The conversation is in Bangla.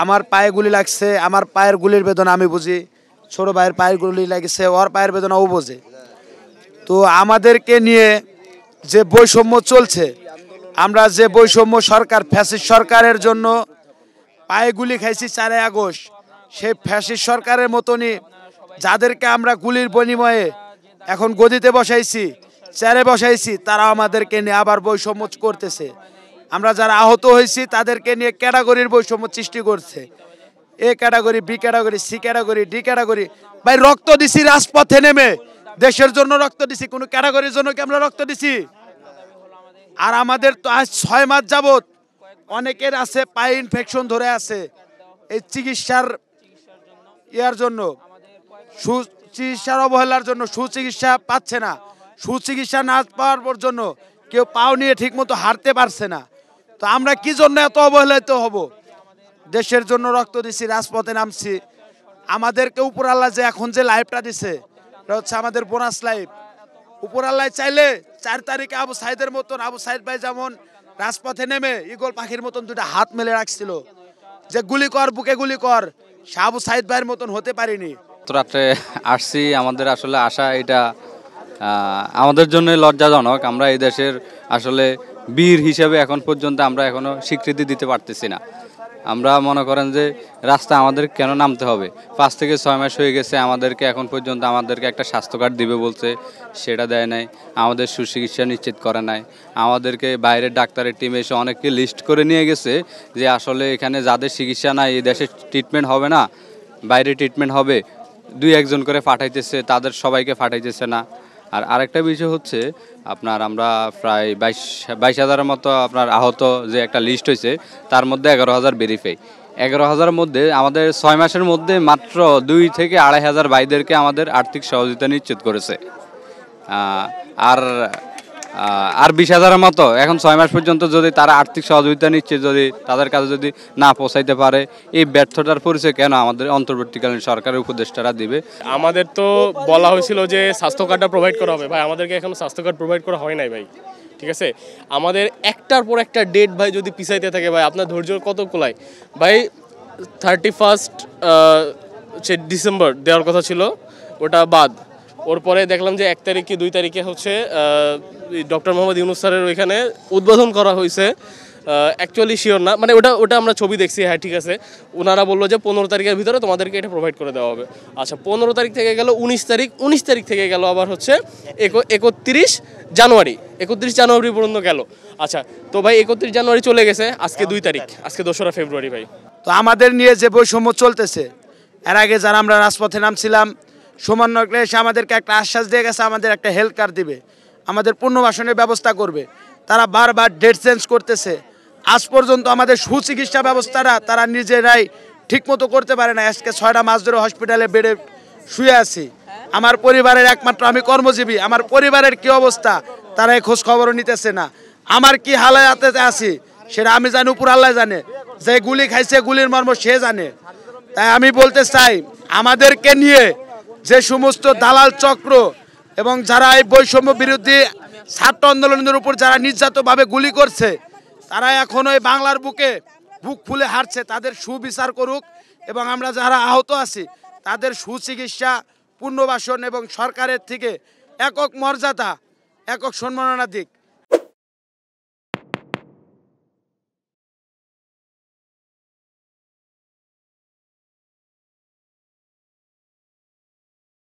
আমার পায়ে গুলি লাগছে, আমার পায়ের গুলির বেদনা আমি বুঝি, ছোট ভাইয়ের পায়ের গুলি লাগছে, ওর পায়ের বেদনা ও বোঝে। তো আমাদেরকে নিয়ে যে বৈষম্য চলছে, আমরা যে বৈষম্য সরকার ফ্যাসিস্ট সরকারের জন্য পায়ে গুলি খাইছি 4 আগস্ট, সেই ফ্যাসিস্ট সরকারের মতনই যাদেরকে আমরা গুলির বিনিময়ে এখন গদিতে বসাইছি, চেয়ারে বসাইছি, তারা আমাদেরকে নিয়ে আবার বৈষম্য করতেছে। আমরা যারা আহত হয়েছি তাদেরকে নিয়ে ক্যাটাগরির বৈষম্য সৃষ্টি করছে। A category, B category, C category, D category. ভাই রক্ত দিছি রাজপথে নেমে, দেশের জন্য রক্ত দিছি, কোনো ক্যাটাগরির জন্য কি আমরা রক্ত দিছি? আর আমাদের তো আজ 6 মাস যাবত অনেকের আছে পায়ে ইনফেকশন ধরে আছে, এই চিকিৎসার ইয়ার জন্য, সুচিকিৎসার অবহেলার জন্য সুচিকিৎসা পাচ্ছে না। সুচিকিৎসা না পাওয়ার জন্য কেউ পাও নিয়ে ঠিক মতো হাঁটতে পারছে না। তো আমরা কি জন্য এত অবহেলিত হব? দেশের জন্য রক্ত দিছি, রাজপথে নামছি। আমাদেরকে উপর আল্লাহ যে এখন যে লাইফটা দিছে, এটা হচ্ছে আমাদের বোনাস লাইফ। উপর আল্লাহ চাইলে 4 তারিখে আবু সাইদের মতন, আবু সাইদ ভাই যেমন রাজপথে নেমে ঈগল পাখির মতন 2টা হাত মেলে রাখছিল যে গুলি কর, বুকে গুলি কর, সে আবু সাইদ ভাইয়ের মতন হতে পারিনি। রাত্রে আসছি, আমাদের আসলে আশা এটা আমাদের জন্য লজ্জাজনক। আমরা এই দেশের আসলে বীর হিসেবে এখন পর্যন্ত আমরা এখনো স্বীকৃতি দিতে পারতেছি না। আমরা মনে করেন যে রাস্তা আমাদের কেন নামতে হবে? 5 থেকে 6 মাস হয়ে গেছে, আমাদেরকে এখন পর্যন্ত আমাদেরকে একটা স্বাস্থ্য কার্ড দিবে বলছে, সেটা দেয় নাই। আমাদের সুচিকিৎসা নিশ্চিত করে নাই। আমাদেরকে বাইরের ডাক্তারের টিম এসে অনেককে লিস্ট করে নিয়ে গেছে যে আসলে এখানে যাদের চিকিৎসা নাই, এই দেশে ট্রিটমেন্ট হবে না, বাইরে ট্রিটমেন্ট হবে, 2-1 জন করে পাঠাইতেছে, তাদের সবাইকে পাঠাইতেছে না। আর আরেকটা বিষয় হচ্ছে আপনার আমরা প্রায় 22,000-এর মতো আপনার আহত যে একটা লিস্ট হয়েছে, তার মধ্যে 11,000 ভেরিফাই। 11,000-এর মধ্যে আমাদের 6 মাসের মধ্যে মাত্র 2 থেকে 2,500 ভাইদেরকে আমাদের আর্থিক সহযোগিতা নিশ্চিত করেছে। আর 20,000-এর মতো এখন 6 মাস পর্যন্ত যদি তারা আর্থিক সহযোগিতা নিচ্ছে, যদি তাদের কাছে যদি না পৌঁছাইতে পারে, এই ব্যর্থতার পরিচয় কেন আমাদের অন্তর্বর্তীকালীন সরকারের উপদেষ্টারা দিবে? আমাদের তো বলা হয়েছিল যে স্বাস্থ্য কার্ডটা প্রোভাইড করা হবে, ভাই আমাদেরকে এখনো স্বাস্থ্য কার্ড প্রোভাইড করা হয় নাই ভাই। ঠিক আছে, আমাদের একটার পর একটা ডেট ভাই যদি পিছাইতে থাকে ভাই, আপনার ধৈর্য কত কোলায় ভাই? 31 ডিসেম্বর দেওয়ার কথা ছিল, ওটা বাদ। ওর পরে দেখলাম যে 1 তারিখ কি 2 তারিখে হচ্ছে ডক্টর মোহাম্মদ ইউনূস স্যারের ওইখানে উদ্বোধন করা হয়েছে। অ্যাকচুয়ালি শিওর না, মানে ওটা আমরা ছবি দেখছি, হ্যাঁ ঠিক আছে। ওনারা বললো যে 15 তারিখের ভিতরে তোমাদেরকে এটা প্রোভাইড করে দেওয়া হবে। আচ্ছা, 15 তারিখ থেকে গেল 19 তারিখ, 19 তারিখ থেকে গেল আবার হচ্ছে 31 জানুয়ারি, 31 জানুয়ারি পর্যন্ত গেল। আচ্ছা, তো ভাই 31 জানুয়ারি চলে গেছে, আজকে 2 তারিখ, আজকে 2রা ফেব্রুয়ারি ভাই। তো আমাদের নিয়ে যে বৈষম্য চলতেছে, এর আগে যারা আমরা রাজপথে নামছিলাম, সমন্বয়করা এসে আমাদেরকে একটা আশ্বাস দিয়ে গেছে, আমাদের একটা হেলথ কার্ড দিবে, আমাদের পুনর্বাসনের ব্যবস্থা করবে। তারা বারবার ডেট চেঞ্জ করতেছে। আজ পর্যন্ত আমাদের সুচিকিৎসা ব্যবস্থাটা তারা নিজেরাই ঠিকমতো করতে পারে না। আজকে 6টা মাস ধরে হসপিটালে বেডে শুয়ে আছি। আমার পরিবারের একমাত্র আমি কর্মজীবী, আমার পরিবারের কি অবস্থা তারা খোঁজ খবরও নিতেছে না। আমার কি হালাতে আছি সেটা আমি জানি, উপর আল্লাহ জানে। যে গুলি খাইছে গুলির মর্ম সে জানে। তাই আমি বলতে চাই, আমাদেরকে নিয়ে যে সমস্ত দালাল চক্র এবং যারা এই বৈষম্য বিরোধী ছাত্র আন্দোলনের উপর যারা নির্যাতনভাবে গুলি করছে, তারা এখনো এই বাংলার বুকে বুক ফুলে হাঁটছে। তাদের সুবিচার করুক এবং আমরা যারা আহত আছি তাদের সুচিকিৎসা, পুনর্বাসন এবং সরকারের থেকে একক মর্যাদা, একক সম্মাননা দিক।